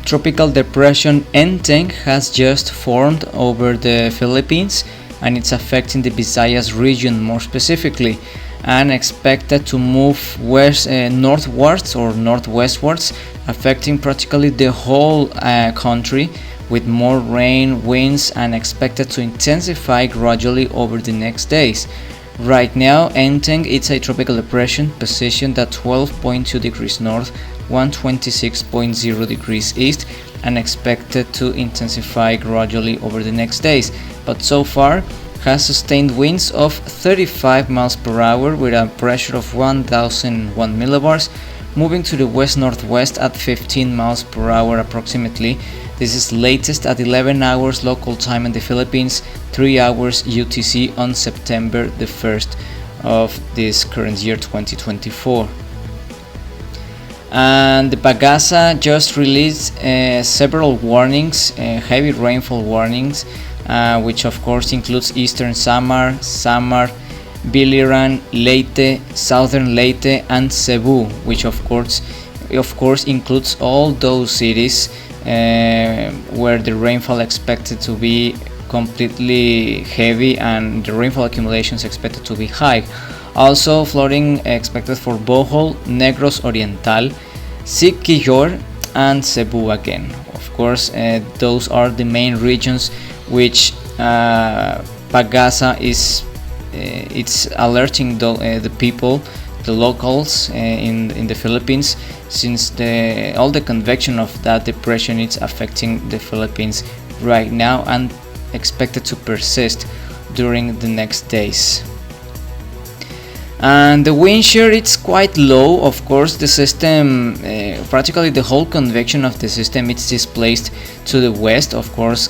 tropical depression Enteng has just formed over the Philippines, and it's affecting the Visayas region more specifically, and expected to move northwards or northwestwards, affecting practically the whole country, with more rain, winds, and expected to intensify gradually over the next days. Right now, Enteng is a tropical depression positioned at 12.2 degrees north, 126.0 degrees east, and expected to intensify gradually over the next days, but so far has sustained winds of 35 miles per hour with a pressure of 1001 millibars, moving to the west-northwest at 15 miles per hour approximately. This is latest at 11 hours local time in the Philippines, 3 hours UTC on September the 1st of this current year 2024. And the Pagasa just released several warnings, heavy rainfall warnings, which of course includes Eastern Samar, Biliran, Leyte, Southern Leyte, and Cebú, which of course includes all those cities where the rainfall expected to be completely heavy and the rainfall accumulation is expected to be high. Also, flooding expected for Bohol, Negros Oriental, Siquijor, and Cebú again. Of course, those are the main regions which Pagasa is it's alerting the people, the locals in the Philippines, since all the convection of that depression is affecting the Philippines right now and expected to persist during the next days. And the wind shear it's quite low. Of course, the system, practically the whole convection of the system, it's displaced to the west, of course,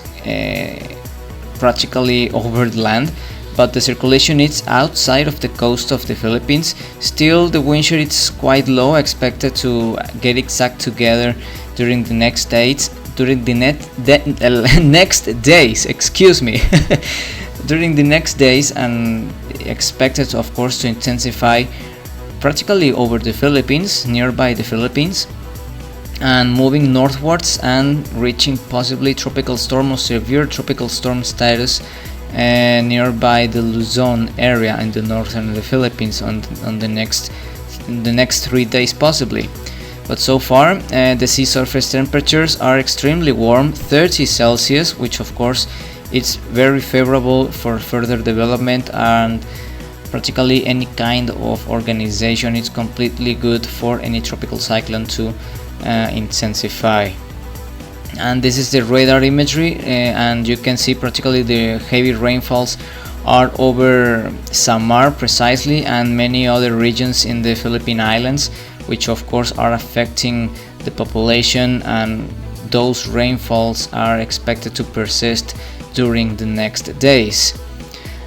practically over the land, but the circulation is outside of the coast of the Philippines. Still, the wind shear is quite low, expected to get exact together during the next days. During the next days, excuse me. During the next days, and expected of course to intensify practically over the Philippines, nearby the Philippines, and moving northwards and reaching possibly tropical storm or severe tropical storm status nearby the Luzon area in the northern of the Philippines on the next 3 days possibly. But so far the sea surface temperatures are extremely warm, 30 Celsius, which of course it's very favorable for further development, and practically any kind of organization. It's completely good for any tropical cyclone to intensify. And this is the radar imagery, and you can see practically the heavy rainfalls are over Samar precisely and many other regions in the Philippine Islands, which of course are affecting the population, and those rainfalls are expected to persist during the next days.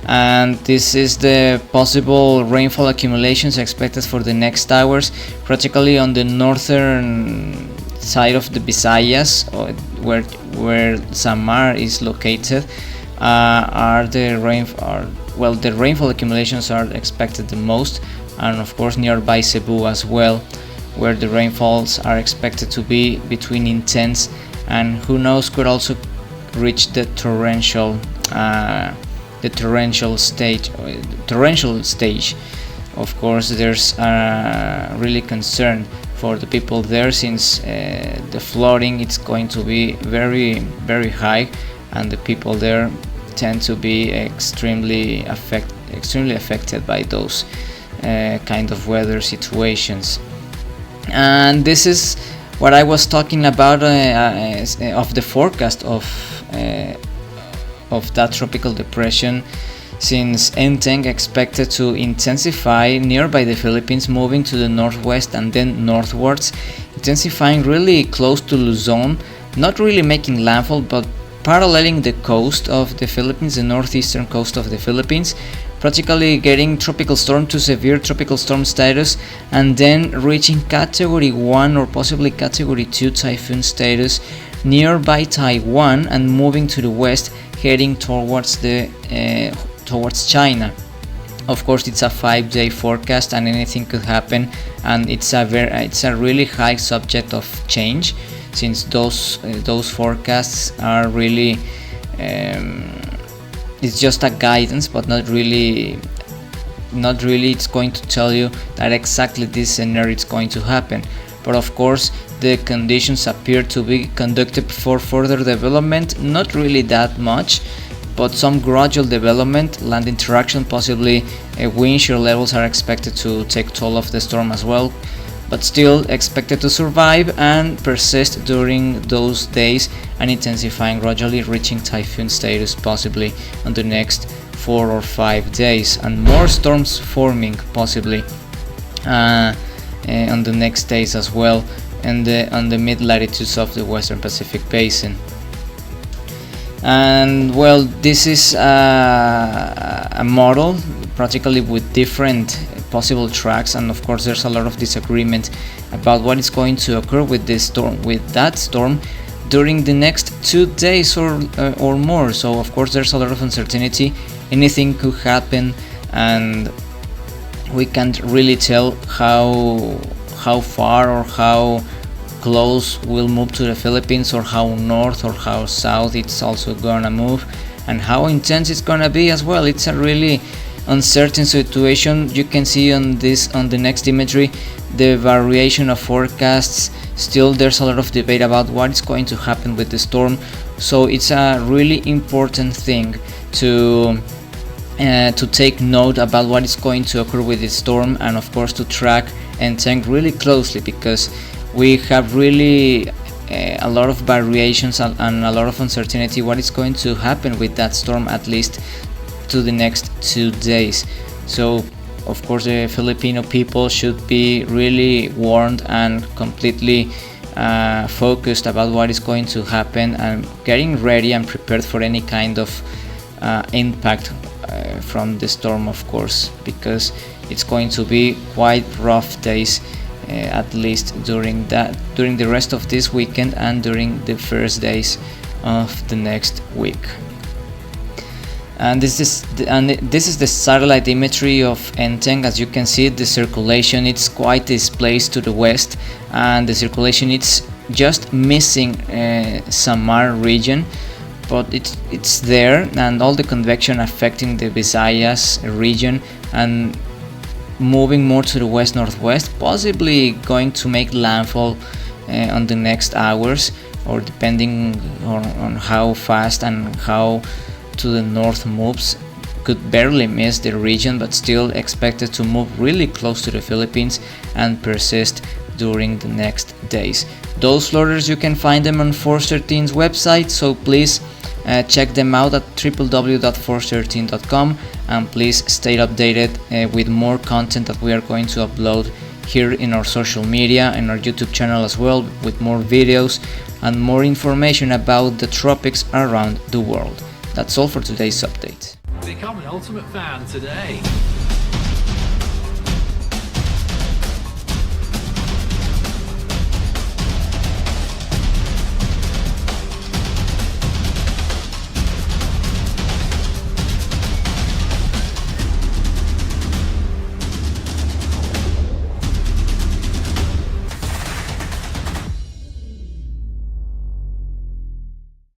And this is the possible rainfall accumulations expected for the next hours, practically on the northern side of the Visayas, where Samar is located. The rainfall accumulations are expected the most, and of course nearby Cebú as well, where the rainfalls are expected to be between intense and who knows could also reach the torrential stage. Of course, there's really concern for the people there, since the flooding it's going to be very, very high, and the people there tend to be extremely affected by those kind of weather situations. And this is what I was talking about of the forecast of that tropical depression, since Enteng expected to intensify nearby the Philippines, moving to the northwest and then northwards, intensifying really close to Luzon, not really making landfall but paralleling the coast of the Philippines, the northeastern coast of the Philippines, practically getting tropical storm to severe tropical storm status, and then reaching category 1 or possibly category 2 typhoon status nearby Taiwan, and moving to the west, heading towards China. Of course, it's a 5-day forecast and anything could happen, and it's a really high subject of change, since those forecasts are really it's just a guidance, but not really it's going to tell you that exactly this scenario is going to happen. But of course the conditions appear to be conducive for further development, not really that much, but some gradual development, land interaction, possibly wind shear levels are expected to take toll of the storm as well, but still expected to survive and persist during those days and intensifying, gradually reaching typhoon status possibly on the next 4 or 5 days, and more storms forming possibly on the next days as well, and on the mid latitudes of the Western Pacific Basin. And well, this is a model practically with different possible tracks, and of course there's a lot of disagreement about what is going to occur with this storm, with that storm, during the next 2 days or more. So of course there's a lot of uncertainty. Anything could happen, and we can't really tell how far or how close will move to the Philippines, or how north or how south it's also gonna move, and how intense it's gonna be as well. It's a really uncertain situation. You can see on the next imagery the variation of forecasts. Still there's a lot of debate about what is going to happen with the storm, so it's a really important thing to take note about what is going to occur with this storm, and of course to track and tank really closely, because we have really a lot of variations and a lot of uncertainty what is going to happen with that storm, at least to the next 2 days. So of course the Filipino people should be really warned and completely focused about what is going to happen, and getting ready and prepared for any kind of impact from the storm, of course, because it's going to be quite rough days, at least during the rest of this weekend and during the first days of the next week. And this is the satellite imagery of Enteng. As you can see, the circulation it's quite displaced to the west, and the circulation it's just missing Samar region, but it's there, and all the convection affecting the Visayas region and moving more to the west northwest, possibly going to make landfall on the next hours, or depending on how fast and how to the north moves, could barely miss the region, but still expected to move really close to the Philippines and persist during the next days. Those floaters, you can find them on Force 13's website, so please check them out at www.force13.com, and please stay updated with more content that we are going to upload here in our social media and our YouTube channel as well, with more videos and more information about the tropics around the world. That's all for today's update. Become an ultimate fan today.